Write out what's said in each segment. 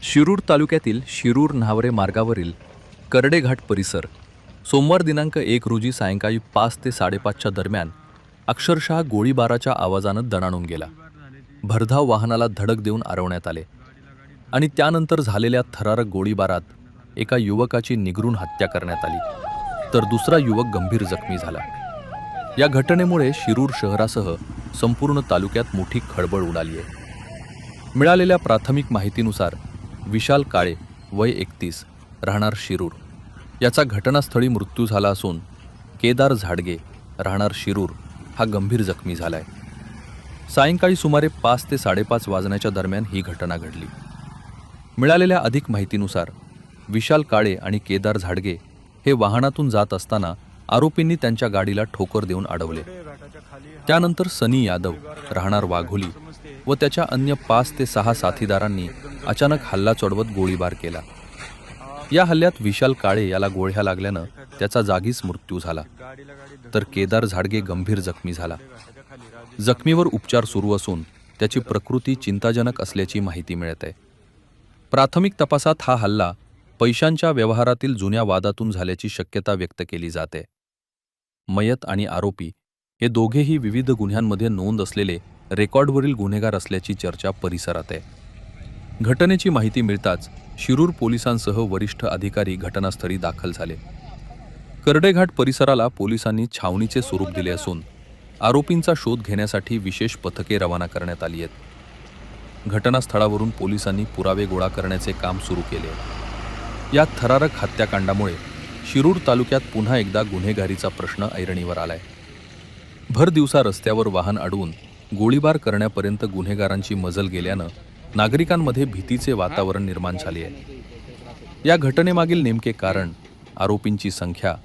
शिरूर तालुक्यातील शिरूर न्हावरे मार्गावरील करडेघाट परिसर सोमवार दिनांक 1 रोजी सायंकाळी 5 ते 5:30च्या दरम्यान अक्षरशः गोळीबाराच्या आवाजानं दणाणून गेला. भरधाव वाहनाला धडक देऊन अडवण्यात आले आणि त्यानंतर झालेल्या थरारक गोळीबारात एका युवकाची निगरून हत्या करण्यात आली, तर दुसरा युवक गंभीर जखमी झाला. या घटनेमुळे शिरूर शहरासह संपूर्ण तालुक्यात मोठी खळबळ उडाली आहे. मिळालेल्या प्राथमिक माहितीनुसार विशाल काळे वय 31 राहणार शिरूर याचा घटनास्थळी मृत्यू झाला असून केदार झाडगे राहणार शिरूर हा गंभीर जखमी झालाय. सायंकाळी सुमारे 5 ते 5:30 वाजण्याच्या दरम्यान ही घटना घडली. मिळालेल्या अधिक माहितीनुसार विशाल काळे आणि केदार झाडगे हे वाहनातून जात असताना आरोपींनी त्यांच्या गाडीला ठोकर देऊन अडवले. त्यानंतर सनी यादव राहणार वाघोली व त्याच्या अन्य 5 ते 6 साथीदारांनी अचानक हल्ला चढवत गोळीबार केला. या हल्ल्यात विशाल काळे याला गोळ्या लागल्यानं त्याचा जागीच मृत्यू झाला, तर केदार झाडगे गंभीर जखमी झाला. जखमीवर उपचार सुरू असून त्याची प्रकृती चिंताजनक असल्याची माहिती मिळत आहे. प्राथमिक तपासात हा हल्ला पैशांच्या व्यवहारातील जुन्या वादातून झाल्याची शक्यता व्यक्त केली जाते. मयत आणि आरोपी हे दोघेही विविध गुन्ह्यांमध्ये नोंद असलेले रेकॉर्डवरील गुन्हेगार असल्याची चर्चा परिसरात आहे. घटनेची माहिती मिळताच शिरूर पोलिसांसह वरिष्ठ अधिकारी घटनास्थळी दाखल झाले. करडेघाट परिसराला पोलिसांनी छावणीचे स्वरूप दिले असून आरोपींचा शोध घेण्यासाठी विशेष पथके रवाना करण्यात आली आहेत. घटनास्थळावरून पोलिसांनी पुरावे गोळा करण्याचे काम सुरू केले. या थरारक हत्याकांडामुळे शिरूर तालुक्यात पुन्हा एकदा गुन्हेगारीचा प्रश्न ऐरणीवर आलाय. भर दिवसा रस्त्यावर वाहन अडवून गोळीबार करण्यापर्यंत गुन्हेगारांची मजल गेल्यानं नागरिकांमध्ये भीतीचे वातावरण निर्माण झाले आहे. या घटनेमागील नेमके कारण, आरोपींची संख्या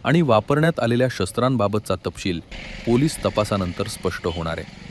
आणि वापरण्यात आलेल्या शस्त्रांबाबतचा तपशील पोलीस तपासानंतर स्पष्ट होणार आहे.